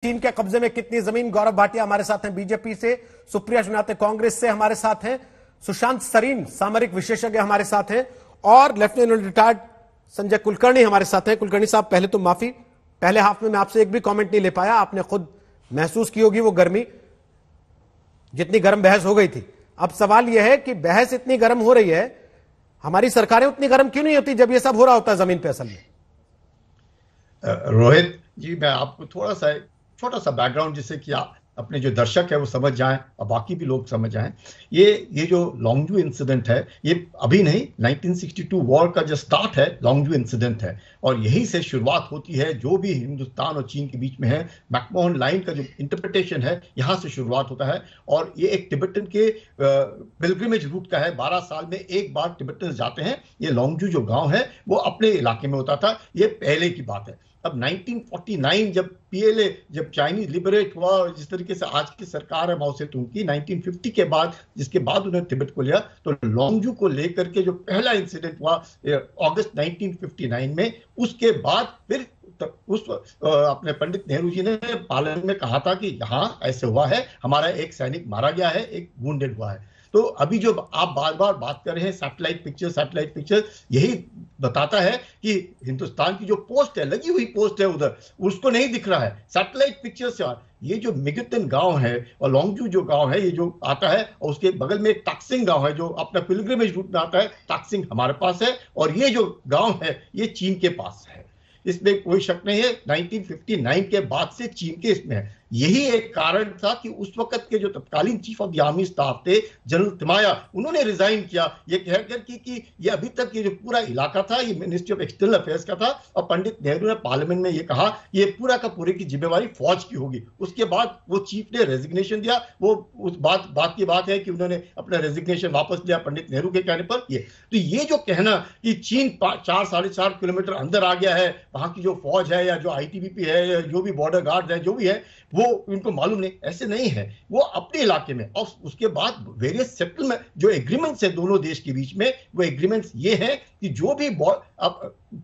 चीन के कब्जे में कितनी जमीन। गौरव भाटिया हमारे साथ हैं बीजेपी से, सुप्रिया शुनाते कांग्रेस से हमारे साथ हैं, सुशांत सरीन सामरिक विशेषज्ञ हमारे साथ हैं और लेफ्टिनेंट रिटायर्ड संजय कुलकर्णी हमारे साथ हैं। कुलकर्णी साहब, पहले तो माफी, पहले हाफ में मैं आपसे एक भी कमेंट नहीं ले पाया। आपने खुद महसूस की होगी वो गर्मी, जितनी गर्म बहस हो गई थी। अब सवाल यह है कि बहस इतनी गर्म हो रही है, हमारी सरकारें उतनी गर्म क्यों नहीं होती जब यह सब हो रहा होता है जमीन पे असल में? रोहित जी, मैं आपको थोड़ा सा छोटा सा बैकग्राउंड, जिससे कि अपने जो दर्शक है वो समझ जाएं और बाकी भी लोग समझ जाएं। ये जो लॉन्गजू इंसिडेंट है, ये अभी नहीं, 1962 वॉर का जो स्टार्ट है लॉन्गजू इंसिडेंट है, और यहीं से शुरुआत होती है। जो भी हिंदुस्तान और चीन के बीच में है, मैकमोहन लाइन का जो इंटरप्रिटेशन है, यहां से शुरुआत होता है। और ये एक तिब्बतन के पिलग्रिमेज रूट का है। 12 साल में एक बार तिब्बतन जाते हैं। ये लॉन्गजू जो गांव है वो अपने इलाके में होता था, ये पहले की बात है। अब 1949 जब पीएलए, जब चाइनीज लिबरेट हुआ, और जिस तरीके से आज की सरकार है माओ से तुंग की, 1950 के बाद, जिसके बाद उन्होंने तिब्बत को लिया, तो लॉन्गजू को लेकर के जो पहला इंसिडेंट हुआ अगस्त 1959 में, उसके बाद फिर उस अपने पंडित नेहरू जी ने पार्लियामेंट में कहा था कि यहां ऐसे हुआ है, हमारा एक सैनिक मारा गया है, एक वुंडेड हुआ है। तो अभी जो आप बार बार बात कर रहे हैं सैटेलाइट पिक्चर, यही बताता है कि हिंदुस्तान की जो पोस्ट है, लगी हुई पोस्ट है उधर, उसको नहीं दिख रहा है सैटेलाइट पिक्चर से। ये जो मिगतन गांव है और लॉन्गजू जो गांव है, ये जो आता है, और उसके बगल में एक ताक्सिंग गांव है जो अपना पिलग्रिमेज रूट में आता है। ताक्सिंग हमारे पास है, और ये जो गांव है ये चीन के पास है, इसमें कोई शक नहीं है। 1959 के बाद से चीन के इसमें है। यही एक कारण था कि उस वक्त के जो तत्कालीन chief of the army staff थे, जनरल तिमाया, उन्होंने रिजाइन किया, ये कहकर कि ये अभी तक ये जो पूरा इलाका था ये मिनिस्ट्री ऑफ एक्सटर्नल अफेयर्स का था, और पंडित नेहरू ने पार्लियामेंट में ये कहा ये पूरा का पूरे की जिम्मेवारी फौज की होगी। उसके बाद वो चीफ ने रेजिग्नेशन दिया। वो उस बात की बात है कि उन्होंने अपना रेजिग्नेशन वापस लिया पंडित नेहरू के कहने पर। ये जो कहना कि चीन 4-4.5 किलोमीटर अंदर आ गया है, वहां की जो फौज है या जो आईटीबीपी है या जो भी बॉर्डर गार्ड है, जो भी है, वो उनको मालूम नहीं, ऐसे नहीं है। वो अपने इलाके में, और उसके बाद वेरियस सेटलमेंट जो एग्रीमेंट्स है दोनों देश के बीच में, वो एग्रीमेंट्स ये है कि जो भी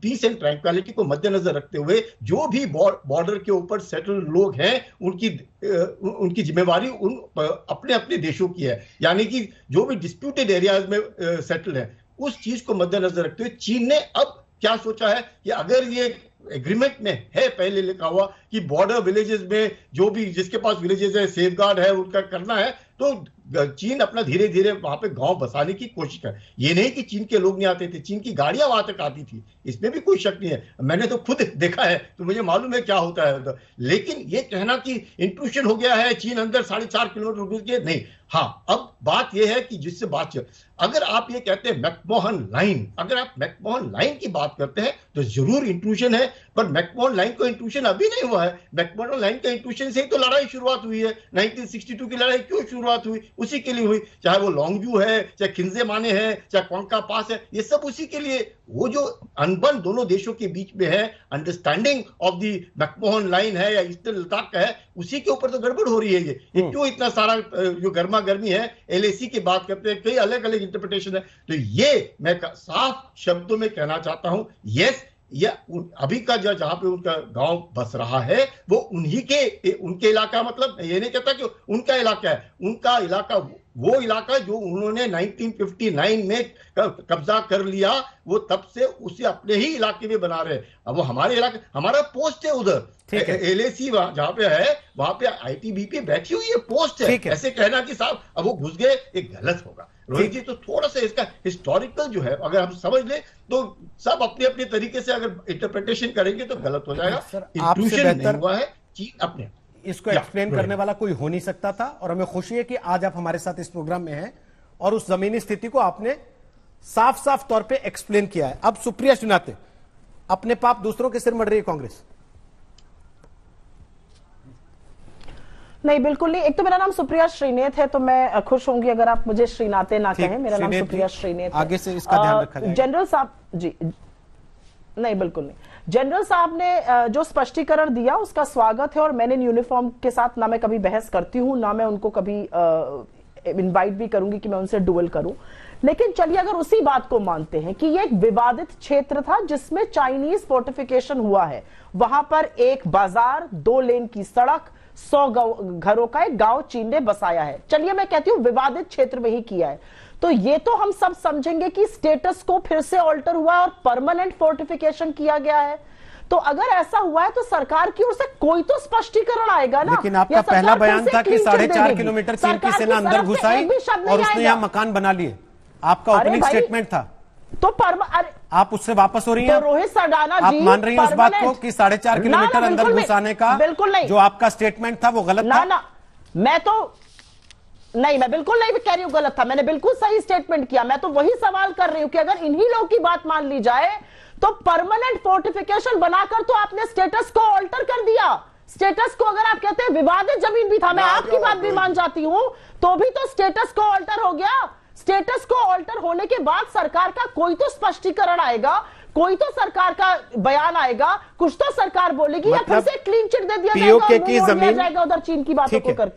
पीस एंड ट्रैंक्विलिटी को मद्देनजर रखते हुए जो भी बॉर्डर के ऊपर सेटल लोग हैं, उनकी जिम्मेवारी अपने अपने देशों की है। यानी कि जो भी डिस्प्यूटेड एरियाज में सेटल है, उस चीज को मद्देनजर रखते हुए चीन ने अब क्या सोचा है कि अगर ये एग्रीमेंट में है पहले लिखा हुआ कि बॉर्डर विलेजेस में जो भी जिसके पास विलेजेस है, सेफ गार्ड है, उनका करना है, तो चीन अपना धीरे धीरे वहां पे गांव बसाने की कोशिश कर। ये नहीं कि चीन के लोग नहीं आते थे, चीन की गाड़ियां वहां तक आती थी, इसमें भी कोई शक नहीं है। मैंने तो खुद देखा है, तो मुझे मालूम है क्या होता है उधर। लेकिन ये कहना कि इंट्रूशन हो गया है, चीन अंदर 4.5 किलोमीटर घुस गए, नहीं। हाँ, अब बात यह है कि जिससे बात, अगर आप ये कहते हैं मैकमोहन लाइन, अगर आप मैकमोहन लाइन की बात करते हैं तो जरूर इंट्रूशन है, पर मैकमोहन लाइन को इंट्रूशन अभी नहीं हुआ है। मैकमोहन लाइन का इंट्रूशन से ही तो लड़ाई शुरुआत हुई है। 1962 की लड़ाई क्यों शुरुआत हुई? उसी के लिए हुई। चाहे वो लॉन्गजू है, चाहे खिंजे माने है, चाहे कोंका पास है, ये सब उसी के लिए। वो जो अनबन दोनों देशों के बीच में है, understanding of the McMahon line है या ईस्टर्न लद्दाख का है, उसी के ऊपर तो गड़बड़ हो रही है। ये क्यों इतना सारा जो गर्मा गर्मी है, एलएसी की बात करते हैं, कई अलग अलग इंटरप्रिटेशन है। तो ये मैं साफ शब्दों में कहना चाहता हूं, यस, या अभी का जो जहां पे उनका गांव बस रहा है वो उनके इलाका, मतलब ये नहीं कहता कि उनका इलाका है, उनका इलाका वो इलाका जो उन्होंने 1959 में कब्जा कर लिया, वो तब से उसे अपने ही इलाके में बना रहे। अब वो हमारे इलाके, हमारा पोस्ट है उधर, एलएसी जहां पे है वहां पे आईटीबीपी बैठी हुई है, पोस्ट है। ऐसे कहना कि साहब अब वो घुस गए, एक गलत होगा रोहित जी। तो थोड़ा सा इसका हिस्टोरिकल जो है अगर हम समझ ले, तो सब अपने अपने तरीके से अगर इंटरप्रिटेशन करेंगे तो गलत हो जाएगा। इंट्रूशन नहीं हुआ है, चीन अपने इसको एक्सप्लेन करने वाला कोई हो नहीं सकता था, और हमें खुशी है कि आज आप हमारे साथ इस प्रोग्राम में हैं और उस जमीनी स्थिति को आपने साफ साफ तौर पे एक्सप्लेन किया है। अब सुप्रिया शुनाते, अपने पाप दूसरों के सिर मढ़ रही है कांग्रेस। नहीं, बिल्कुल नहीं। एक तो मेरा नाम सुप्रिया श्रीनेत है, तो मैं खुश होंगी अगर आप मुझे श्रीनाते ना कहें। मेरा नाम सुप्रिया श्रीनेत है। आगे से इसका ध्यान रखा जाएगा। जनरल साहब जी, नहीं बिल्कुल नहीं। जनरल साहब ने जो स्पष्टीकरण दिया उसका स्वागत है, और मैंने यूनिफॉर्म के साथ ना मैं कभी बहस करती हूं, ना मैं उनको कभी इनवाइट भी करूंगी कि मैं उनसे डुअल करूं। लेकिन चलिए अगर उसी बात को मानते हैं कि ये एक विवादित क्षेत्र था जिसमें चाइनीज फोर्टिफिकेशन हुआ है, वहां पर एक बाजार, 2 लेन की सड़क, 100 घरों का एक गांव चीन ने बसाया है। चलिए मैं कहती हूं विवादित क्षेत्र में ही किया है, तो ये तो हम सब समझेंगे कि स्टेटस को फिर से ऑल्टर हुआ है और परमानेंट फोर्टिफिकेशन किया गया है। तो अगर ऐसा हुआ है तो सरकार की ओर से कोई तो स्पष्टीकरण आएगा ना। लेकिन आपका पहला बयान था कि 4.5 किलोमीटर चीन की सेना अंदर घुसाई और उसने यहां मकान बना लिए, आपका ओपनिंग स्टेटमेंट था। तो आप उससे वापस हो रही हैं? तो रोहित सरडाना आप जी मान रही हैं उस बात को कि 4.5 किलोमीटर अंदर घुसाने का बिल्कुल नहीं, जो आपका स्टेटमेंट था वो गलत था? ना मैं तो नहीं, मैं बिल्कुल नहीं कह रही हूं गलत था, मैंने बिल्कुल सही स्टेटमेंट किया। मैं तो वही सवाल कर रही हूं कि अगर इन्हीं लोगों की बात मान ली जाए तो परमानेंट फोर्टिफिकेशन बनाकर तो आपने स्टेटस को ऑल्टर कर दिया। स्टेटस को अगर आप कहते हैं विवादित जमीन भी था, मैं आपकी बात भी मान जाती हूं, तो भी तो स्टेटस को ऑल्टर हो गया। स्टेटस को ऑल्टर होने के बाद सरकार का कोई तो स्पष्टीकरण आएगा, कोई तो सरकार का बयान आएगा, कुछ तो सरकार बोलेगी, या फिर से क्लीन चिट दे दिया जाएगा और मुंह मोड़ दिया जाएगा उधर चीन की बातों को करके।